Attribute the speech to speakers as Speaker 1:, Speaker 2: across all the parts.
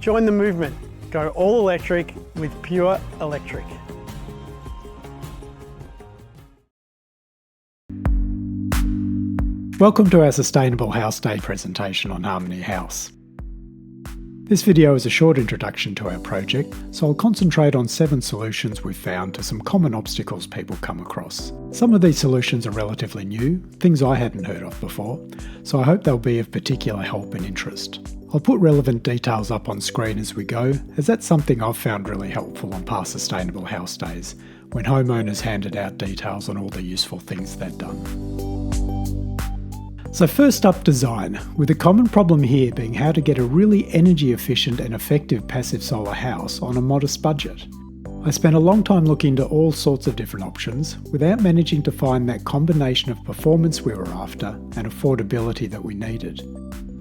Speaker 1: Join the movement. Go all electric with Pure Electric.
Speaker 2: Welcome to our Sustainable House Day presentation on Harmony House. This video is a short introduction to our project, so I'll concentrate on 7 solutions we've found to some common obstacles people come across. Some of these solutions are relatively new, things I hadn't heard of before, so I hope they'll be of particular help and interest. I'll put relevant details up on screen as we go, as that's something I've found really helpful on past Sustainable House Days, when homeowners handed out details on all the useful things they'd done. So first up, design, with a common problem here being how to get a really energy efficient and effective passive solar house on a modest budget. I spent a long time looking into all sorts of different options without managing to find that combination of performance we were after and affordability that we needed.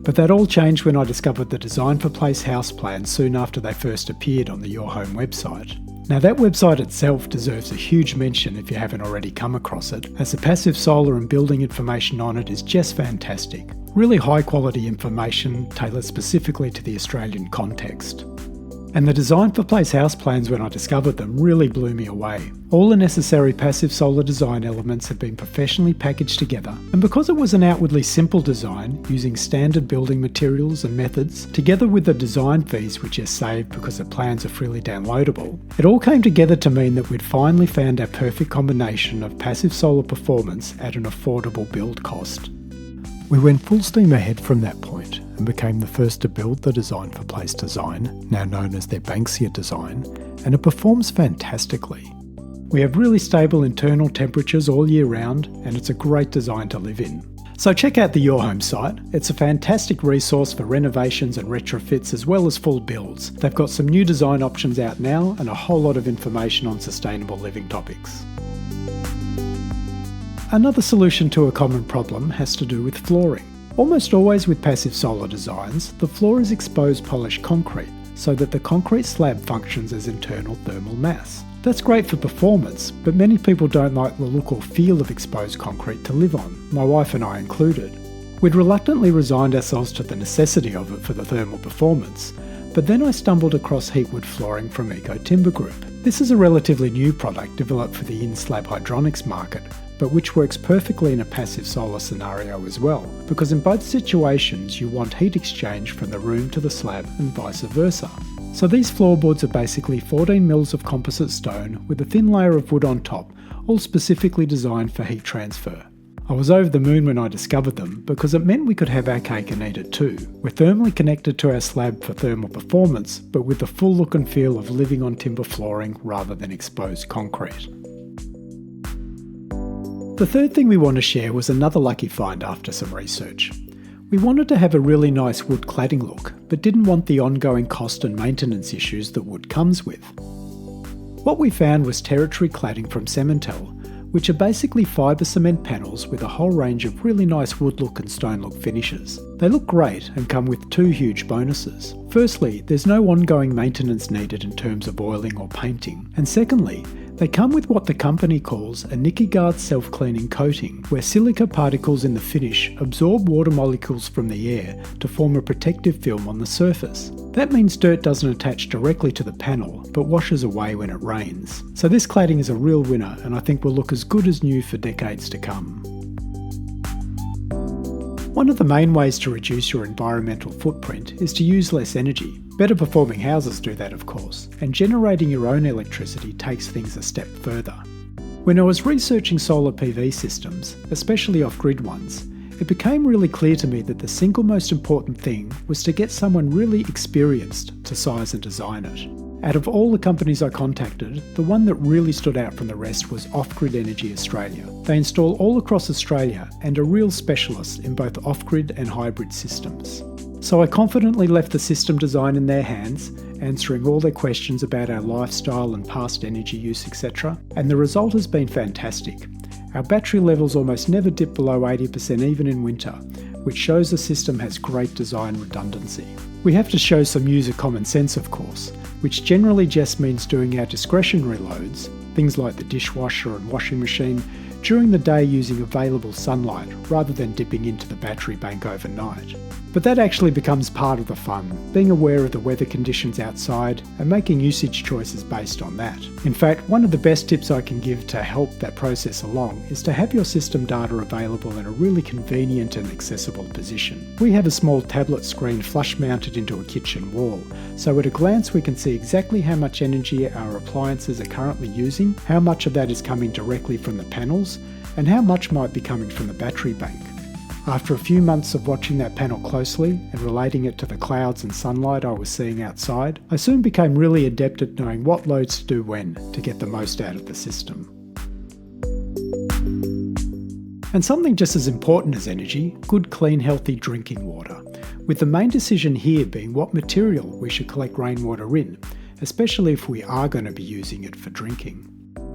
Speaker 2: But that all changed when I discovered the Design for Place house plans soon after they first appeared on the Your Home website. Now that website itself deserves a huge mention if you haven't already come across it, as the passive solar and building information on it is just fantastic. Really high quality information tailored specifically to the Australian context. And the Design for Place house plans when I discovered them really blew me away. All the necessary passive solar design elements have been professionally packaged together, and because it was an outwardly simple design, using standard building materials and methods, together with the design fees which are saved because the plans are freely downloadable, it all came together to mean that we'd finally found our perfect combination of passive solar performance at an affordable build cost. We went full steam ahead from that point and became the first to build the Design for Place design, now known as their Banksia design, and it performs fantastically. We have really stable internal temperatures all year round, and it's a great design to live in. So check out the Your Home site. It's a fantastic resource for renovations and retrofits as well as full builds. They've got some new design options out now and a whole lot of information on sustainable living topics. Another solution to a common problem has to do with flooring. Almost always with passive solar designs, the floor is exposed polished concrete, so that the concrete slab functions as internal thermal mass. That's great for performance, but many people don't like the look or feel of exposed concrete to live on, my wife and I included. We'd reluctantly resigned ourselves to the necessity of it for the thermal performance, but then I stumbled across heatwood flooring from Eco Timber Group. This is a relatively new product developed for the in-slab hydronics market, but which works perfectly in a passive solar scenario as well, because in both situations you want heat exchange from the room to the slab and vice versa. So these floorboards are basically 14 mils of composite stone with a thin layer of wood on top, all specifically designed for heat transfer. I was over the moon when I discovered them because it meant we could have our cake and eat it too. We're thermally connected to our slab for thermal performance, but with the full look and feel of living on timber flooring rather than exposed concrete. The third thing we want to share was another lucky find after some research. We wanted to have a really nice wood cladding look, but didn't want the ongoing cost and maintenance issues that wood comes with. What we found was territory cladding from Cementel, which are basically fibre cement panels with a whole range of really nice wood look and stone look finishes. They look great and come with 2 huge bonuses. Firstly, there's no ongoing maintenance needed in terms of oiling or painting, and secondly, they come with what the company calls a Nikigard self-cleaning coating, where silica particles in the finish absorb water molecules from the air to form a protective film on the surface. That means dirt doesn't attach directly to the panel, but washes away when it rains. So this cladding is a real winner, and I think will look as good as new for decades to come. One of the main ways to reduce your environmental footprint is to use less energy. Better performing houses do that, of course, and generating your own electricity takes things a step further. When I was researching solar PV systems, especially off-grid ones, it became really clear to me that the single most important thing was to get someone really experienced to size and design it. Out of all the companies I contacted, the one that really stood out from the rest was Off-Grid Energy Australia. They install all across Australia and are real specialists in both off-grid and hybrid systems. So I confidently left the system design in their hands, answering all their questions about our lifestyle and past energy use, etc. And the result has been fantastic. Our battery levels almost never dip below 80% even in winter, which shows the system has great design redundancy. We have to show some user common sense, of course, which generally just means doing our discretionary loads, things like the dishwasher and washing machine, during the day using available sunlight rather than dipping into the battery bank overnight. But that actually becomes part of the fun, being aware of the weather conditions outside and making usage choices based on that. In fact, one of the best tips I can give to help that process along is to have your system data available in a really convenient and accessible position. We have a small tablet screen flush mounted into a kitchen wall, so at a glance we can see exactly how much energy our appliances are currently using, how much of that is coming directly from the panels, and how much might be coming from the battery bank. After a few months of watching that panel closely and relating it to the clouds and sunlight I was seeing outside, I soon became really adept at knowing what loads to do when to get the most out of the system. And something just as important as energy, good clean healthy drinking water, with the main decision here being what material we should collect rainwater in, especially if we are going to be using it for drinking.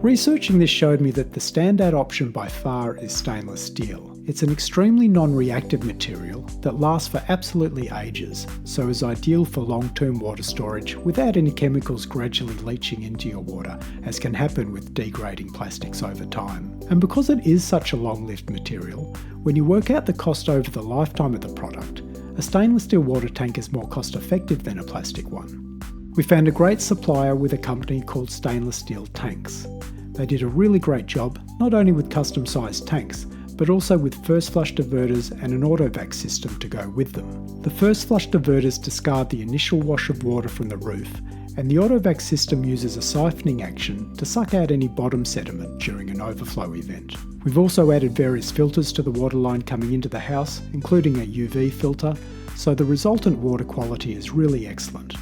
Speaker 2: Researching this showed me that the standout option by far is stainless steel. It's an extremely non-reactive material that lasts for absolutely ages, so is ideal for long-term water storage without any chemicals gradually leaching into your water, as can happen with degrading plastics over time. And because it is such a long-lived material, when you work out the cost over the lifetime of the product, a stainless steel water tank is more cost-effective than a plastic one. We found a great supplier with a company called Stainless Steel Tanks. They did a really great job, not only with custom-sized tanks, but also with first flush diverters and an autovac system to go with them. The first flush diverters discard the initial wash of water from the roof, and the autovac system uses a siphoning action to suck out any bottom sediment during an overflow event. We've also added various filters to the water line coming into the house, including a UV filter, so the resultant water quality is really excellent.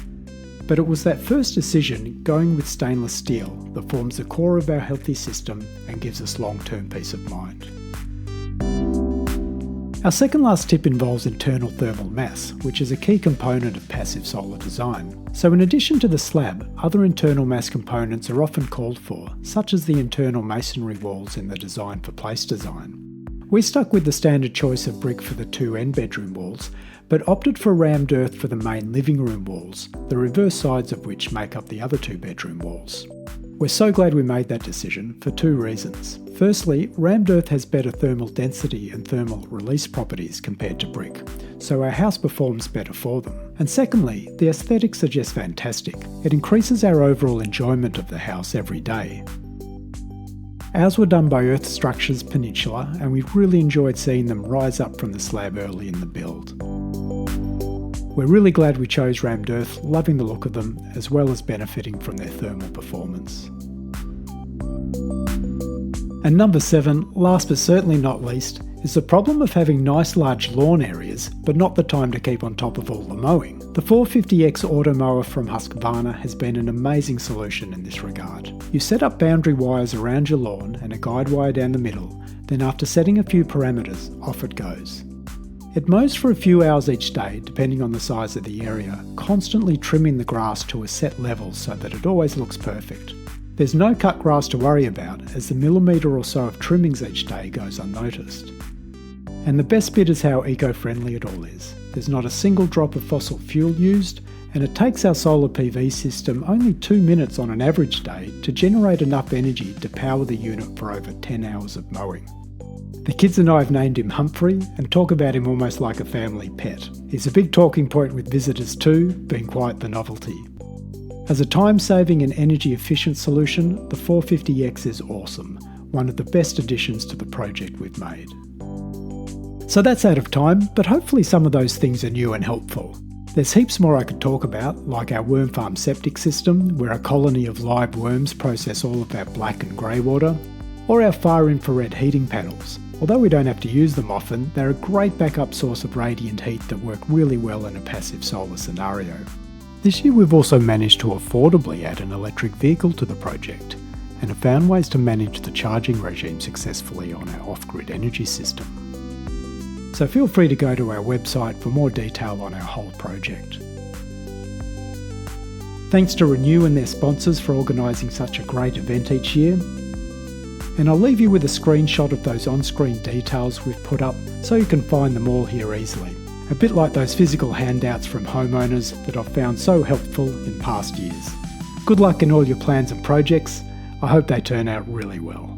Speaker 2: But it was that first decision, going with stainless steel, that forms the core of our healthy system and gives us long-term peace of mind. Our second last tip involves internal thermal mass, which is a key component of passive solar design. So in addition to the slab, other internal mass components are often called for, such as the internal masonry walls in the Design for Place design. We stuck with the standard choice of brick for the two end bedroom walls, but opted for rammed earth for the main living room walls, the reverse sides of which make up the other two bedroom walls. We're so glad we made that decision for two reasons. Firstly, rammed earth has better thermal density and thermal release properties compared to brick, so our house performs better for them. And secondly, the aesthetics are just fantastic. It increases our overall enjoyment of the house every day. Ours were done by Earth Structures Peninsula, and we've really enjoyed seeing them rise up from the slab early in the build. We're really glad we chose rammed earth, loving the look of them, as well as benefiting from their thermal performance. And number 7, last but certainly not least, is the problem of having nice large lawn areas, but not the time to keep on top of all the mowing. The 450X auto mower from Husqvarna has been an amazing solution in this regard. You set up boundary wires around your lawn and a guide wire down the middle, then after setting a few parameters, off it goes. It mows for a few hours each day, depending on the size of the area, constantly trimming the grass to a set level so that it always looks perfect. There's no cut grass to worry about, as the millimetre or so of trimmings each day goes unnoticed. And the best bit is how eco-friendly it all is. There's not a single drop of fossil fuel used, and it takes our solar PV system only 2 minutes on an average day to generate enough energy to power the unit for over 10 hours of mowing. The kids and I have named him Humphrey and talk about him almost like a family pet. He's a big talking point with visitors too, being quite the novelty. As a time-saving and energy-efficient solution, the 450X is awesome, one of the best additions to the project we've made. So that's out of time, but hopefully some of those things are new and helpful. There's heaps more I could talk about, like our worm farm septic system, where a colony of live worms process all of our black and grey water, or our far infrared heating panels. Although we don't have to use them often, they're a great backup source of radiant heat that work really well in a passive solar scenario. This year we've also managed to affordably add an electric vehicle to the project, and have found ways to manage the charging regime successfully on our off-grid energy system. So feel free to go to our website for more detail on our whole project. Thanks to Renew and their sponsors for organising such a great event each year. And I'll leave you with a screenshot of those on-screen details we've put up so you can find them all here easily. A bit like those physical handouts from homeowners that I've found so helpful in past years. Good luck in all your plans and projects. I hope they turn out really well.